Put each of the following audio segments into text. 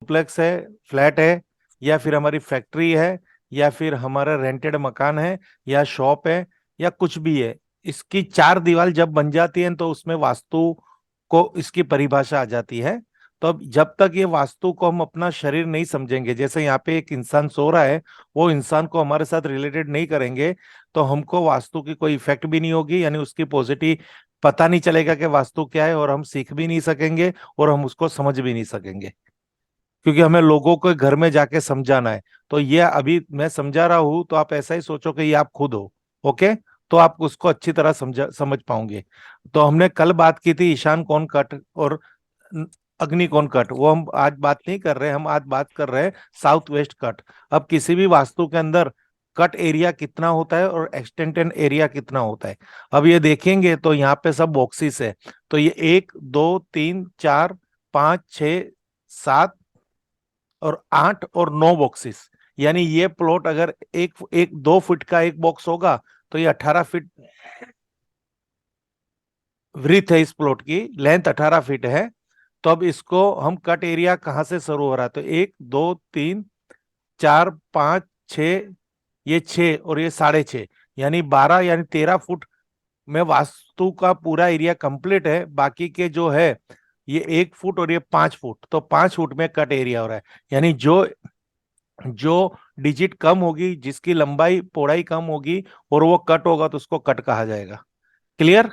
Duplex है, flat है, या फिर हमारी फैक्ट्री है, या फिर हमारा रेंटेड मकान है, या शॉप है, या कुछ भी है, इसकी चार दीवार जब बन जाती है तो उसमें वास्तु को इसकी परिभाषा आ जाती है। तो अब जब तक ये वास्तु को हम अपना शरीर नहीं समझेंगे, जैसे यहाँ पे एक इंसान सो रहा है, वो इंसान को हमारे साथ रिलेटेड नहीं करेंगे, तो हमको वास्तु की कोई इफेक्ट भी नहीं होगी, यानी उसकी पॉजिटिव पता नहीं चलेगा कि वास्तु क्या है, और हम सीख भी नहीं सकेंगे और हम उसको समझ भी नहीं सकेंगे, क्योंकि हमें लोगों को घर में जाके समझाना है। तो ये अभी मैं समझा रहा हूं, तो आप ऐसा ही सोचो कि ये आप खुद हो। ओके, तो आप उसको अच्छी तरह समझ पाओगे। तो हमने कल बात की थी ईशान कोण कट और न- अग्नि कोण कट, वो हम आज बात नहीं कर रहे, हम आज बात कर रहे हैं साउथ वेस्ट कट। अब किसी भी वास्तु के अंदर कट एरिया कितना होता है और एक्सटेंडेड एरिया कितना होता है, अब ये देखेंगे तो यहाँ पे सब बॉक्सिस है। तो ये 1 2 3 4 5 6 7 और 8 और 9 बॉक्सेस, यानी ये प्लॉट अगर एक एक 2 फीट का एक बॉक्स होगा, तो ये 18 फीट वृथ है, इस प्लॉट की लेंथ 18 फीट है। तो अब इसको हम कट एरिया कहाँ से शुरू हो रहा है, तो 1 2 3 4 5 6, ये 6 और ये 6.5, यानी 12 यानी 13 फुट में वास्तु का पूरा एरिया कंप्लीट है। बाकी के जो है ये 1 फुट और ये 5 फुट, तो 5 फुट में कट एरिया हो रहा है। यानी जो जो डिजिट कम होगी, जिसकी लंबाई पौड़ाई कम होगी और वो कट होगा, तो उसको कट कहा जाएगा। क्लियर?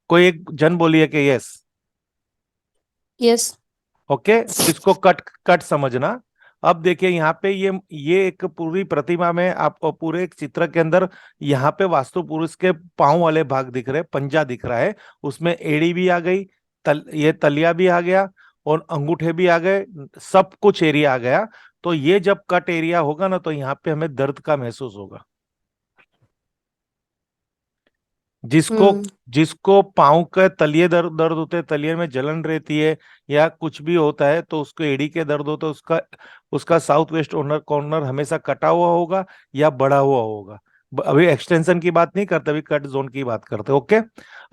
कोई एक जन बोलिए कि यस। यस। ओके, इसको कट कट समझना। अब देखिए यहाँ पे ये एक पूरी प्रतिमा में आपको पूरे एक चित्र के अंदर यहाँ पे वास्तु पुरुष के पांव वाले भाग दिख रहे, पंजा दिख रहा है, उसमें एड़ी भी आ गई, ये तलिया भी आ गया, और अंगूठे भी आ गए, सब कुछ एरिया आ गया। तो ये जब कट एरिया होगा ना, तो यहाँ पे हमें दर्द का महसूस होगा। जिसको हम्म। जिसको पाँव के तलिए दर्द दर्द होते हैं, तलिए में जलन रहती है, या कुछ भी होता है, तो उसको एड़ी के दर्द होता है, उसका उसका साउथ वेस्ट कॉर्नर कॉर्नर हमेशा कटा हुआ होगा या बढ़ा हुआ होगा। अभी एक्सटेंशन की बात नहीं करते, अभी कट जोन की बात करते। ओके,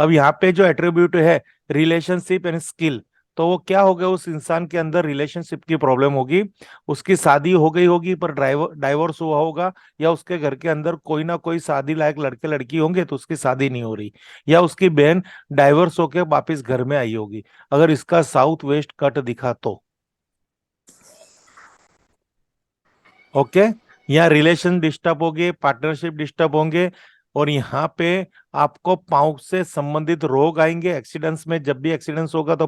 अब यहाँ पे जो एट्रीब्यूट है रिलेशनशिप एंड स्किल, तो वो क्या हो गया, उस इंसान के अंदर रिलेशनशिप की प्रॉब्लम होगी, उसकी शादी हो गई होगी पर ड्राइवर डाइवोर्स हुआ होगा, या उसके घर के अंदर कोई ना कोई शादी लायक लड़के लड़की होंगे तो उसकी शादी नहीं हो रही, या उसकी बहन डाइवोर्स होके वापस घर में आई होगी, अगर इसका साउथ वेस्ट कट दिखा तो। ओके, यहाँ रिलेशन डिस्टर्ब होंगे, पार्टनरशिप डिस्टर्ब होंगे, और यहाँ पे आपको पाँव से संबंधित रोग आएंगे। एक्सीडेंट्स में जब भी एक्सीडेंट्स होगा तो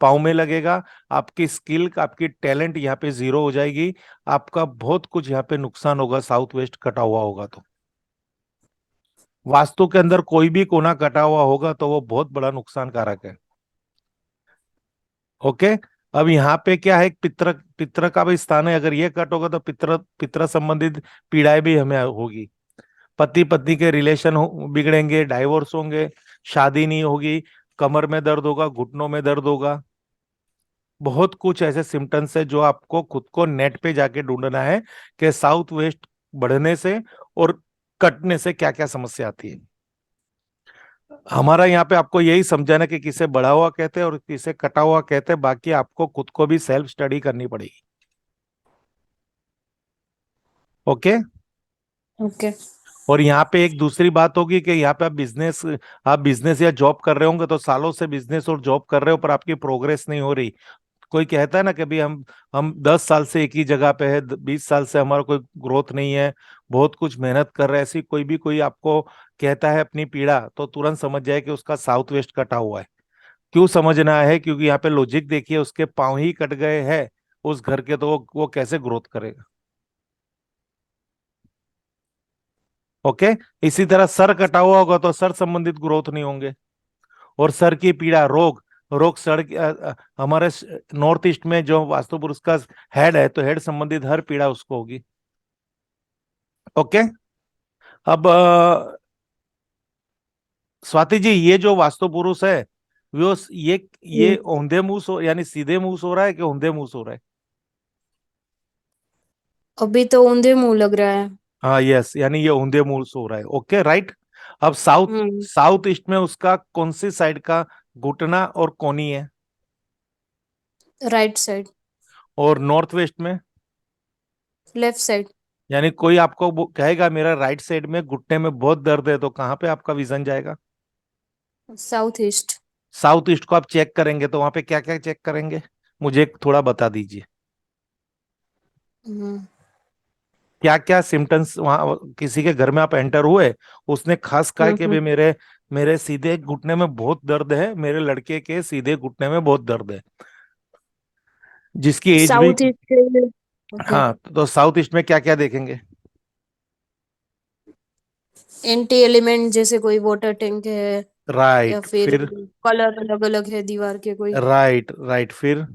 पाँव में लगेगा, आपकी स्किल आपकी टैलेंट यहाँ पे जीरो हो जाएगी, आपका बहुत कुछ यहाँ पे नुकसान होगा, साउथ वेस्ट कटा हुआ होगा तो। वास्तु के अंदर कोई भी कोना कटा हुआ होगा तो वो बहुत बड़ा नुकसान कारक है। ओके, अब यहाँ पे क्या है, पित्र पित्र का भी स्थान है, अगर ये कट होगा तो पित्र पित्र संबंधित पीड़ाएं भी हमें होगी। पति पत्नी के रिलेशन बिगड़ेंगे, डाइवोर्स होंगे, शादी नहीं होगी, कमर में दर्द होगा, घुटनों में दर्द होगा। बहुत कुछ ऐसे सिम्टम्स है जो आपको खुद को नेट पे जाके ढूंढना है कि साउथ वेस्ट बढ़ने से और कटने से क्या क्या समस्या आती है। हमारा यहाँ पे आपको यही समझाना कि किसे बढ़ा हुआ कहते हैं और किसे कटा हुआ कहते हैं, बाकी आपको खुद को भी सेल्फ स्टडी करनी पड़ेगी। Okay, okay. और यहाँ पे एक दूसरी बात होगी कि यहाँ पे आप बिजनेस या जॉब कर रहे होंगे, तो सालों से बिजनेस और जॉब कर रहे हो पर आपकी प्रोग्रेस नहीं हो रही। कोई कहता है ना कि भाई हम 10 साल से एक ही जगह पे है, 20 साल से हमारा कोई ग्रोथ नहीं है, बहुत कुछ मेहनत कर रहे हैं, ऐसी कोई आपको कहता है अपनी पीड़ा, तो तुरंत समझ जाए कि उसका साउथ वेस्ट कटा हुआ है। क्यों समझना है, क्योंकि यहाँ पे लॉजिक देखिए, उसके पांव ही कट गए हैं उस घर के, तो वो कैसे ग्रोथ करेगा। ओके, इसी तरह सर कटा हुआ होगा तो सर संबंधित ग्रोथ नहीं होंगे, और सर की पीड़ा रोग रोग सर हमारे नॉर्थ ईस्ट में जो वास्तु पुरुष का हेड है, तो हेड संबंधित हर पीड़ा उसको होगी। ओके, अब स्वाति जी, ये जो वास्तु पुरुष है, वो ये हम्म। औंधे मुंह सो यानी सीधे मुंह सो रहा है कि औंधे मुंह सो रहा है? अभी तो ऊंधे मुंह लग रहा है। हाँ यस, यानी ये औंधे मुंह सो रहा है। Okay right. अब साउथ हम्म। साउथ ईस्ट में उसका कौन सी साइड का घुटना और कोनी है? Right side. और नॉर्थ वेस्ट में? Left side. यानी कोई आपको कहेगा मेरा राइट साइड में घुटने में बहुत दर्द है, तो कहाँ पे आपका विजन जाएगा? South east. साउथ ईस्ट को आप चेक करेंगे तो वहां पे क्या क्या चेक करेंगे, मुझे थोड़ा बता दीजिए। हम्म क्या क्या सिम्टम्स वहां, किसी के घर में आप एंटर हुए, उसने खास कहा कि हम्म। भाई मेरे मेरे सीधे घुटने में बहुत दर्द है, मेरे लड़के के सीधे घुटने में बहुत दर्द है, जिसकी एज भी। साउथ ईस्ट के। ओके। हाँ, तो साउथ ईस्ट में क्या क्या देखेंगे? एंटी एलिमेंट जैसे कोई वाटर टैंक है, या राइट, फिर फिर? कलर अलग अलग है दीवार के कोई। राइट राइट, फिर?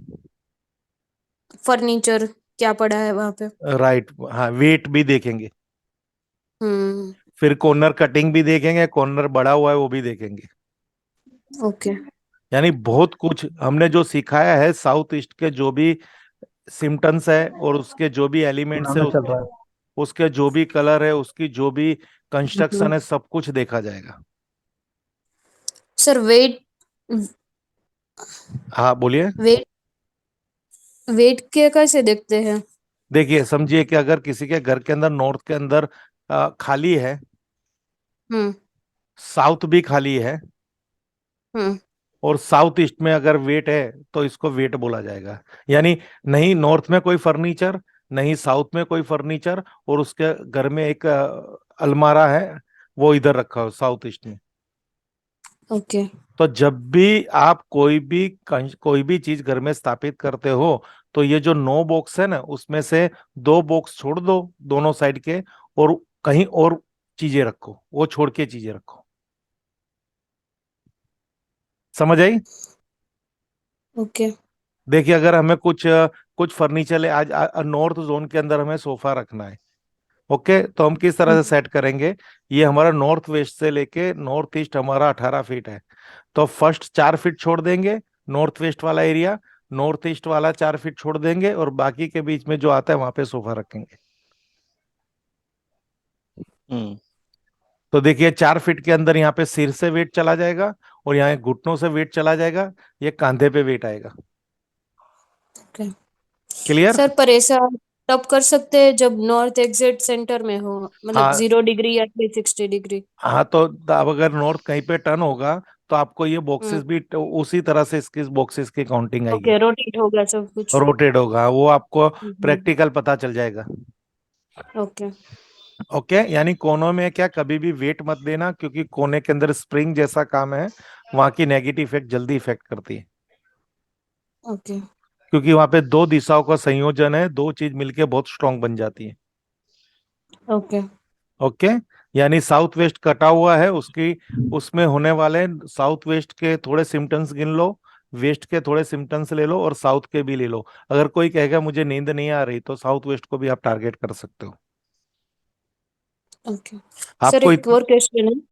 फर्नीचर क्या पड़ा है वहां पे। राइट, हाँ, वेट भी देखेंगे। हम्म। फिर कॉर्नर कटिंग भी देखेंगे, कॉर्नर बड़ा हुआ है वो भी देखेंगे। ओके। यानी बहुत कुछ हमने जो सिखाया है, साउथ ईस्ट के जो भी सिम्टम्स है और उसके जो भी एलिमेंट्स है, पुराना चल रहा है। उसके जो भी कलर है, उसकी जो भी हम्म। कंस्ट्रक्शन है, सब कुछ देखा जाएगा। Sir wait. हाँ, बोलिए। वेट वेट के कैसे देखते हैं। देखिए, समझिए कि अगर किसी के घर के अंदर नॉर्थ के अंदर खाली है, हम्म साउथ भी खाली है, हम्म। और साउथ ईस्ट में अगर वेट है, तो इसको वेट बोला जाएगा। यानी नहीं नॉर्थ में कोई फर्नीचर, नहीं साउथ में कोई फर्नीचर, और उसके घर में एक अलमारा है, वो इधर रखा हो साउथ ईस्ट में। ओके। तो जब भी आप कोई भी चीज घर में स्थापित करते हो, तो ये जो 9 बॉक्स है ना, उसमें से 2 बॉक्स छोड़ दो दोनों साइड के, और कहीं और चीजें रखो, वो छोड़ के चीजें रखो। समझ आई? ओके। देखिए, अगर हमें कुछ फर्नीचर आज नॉर्थ जोन के अंदर हमें सोफा रखना है, ओके, तो हम किस तरह से सेट करेंगे? ये हमारा नॉर्थ वेस्ट से लेके नॉर्थ ईस्ट हमारा 18 फीट है, तो फर्स्ट 4 फीट छोड़ देंगे नॉर्थ वेस्ट वाला एरिया, नॉर्थ ईस्ट वाला 4 फीट छोड़ देंगे, और बाकी के बीच में जो आता है वहां पे सोफा रखेंगे। हम्म। तो देखिए, 4 फीट के अंदर यहाँ पे सिर से वेट चला जाएगा, और यहाँ घुटनों से वेट चला जाएगा, ये कंधे पे वेट आएगा। ओके। क्लियर? सर पर ऐसा तब कर सकते हैं जब नॉर्थ एग्जैक्ट सेंटर में हो, मतलब हाँ 0 डिग्री या 360 डिग्री। हाँ, तो अब अगर नॉर्थ कहीं पे टर्न होगा, तो आपको ये हम्म। बॉक्सेस भी उसी तरह से इसकी बॉक्सेस की काउंटिंग आएगी। ओके, रोटेट हो गया सब कुछ। रोटेट होगा, वो आपको हम्म। प्रैक्टिकल पता चल जाएगा। ओके। ओके, यानी कोनों में क्या कभी भी वेट मत देना, क्योंकि कोने के अंदर स्प्रिंग जैसा काम है, वहां की नेगेटिव इफेक्ट जल्दी इफेक्ट करती है। ओके। क्योंकि वहां पे दो दिशाओं का संयोजन है, दो चीज मिलके बहुत स्ट्रांग बन जाती है। ओके। ओके, यानी साउथ वेस्ट कटा हुआ है, उसकी उसमें होने वाले साउथ वेस्ट के थोड़े सिम्टम्स गिन लो, वेस्ट के थोड़े सिम्टम्स ले लो, और साउथ के भी ले लो। अगर कोई कहेगा मुझे नींद नहीं आ रही, तो साउथ वेस्ट को भी आप टारगेट कर सकते हो। ओके। सर आपको एक और क्वेश्चन है।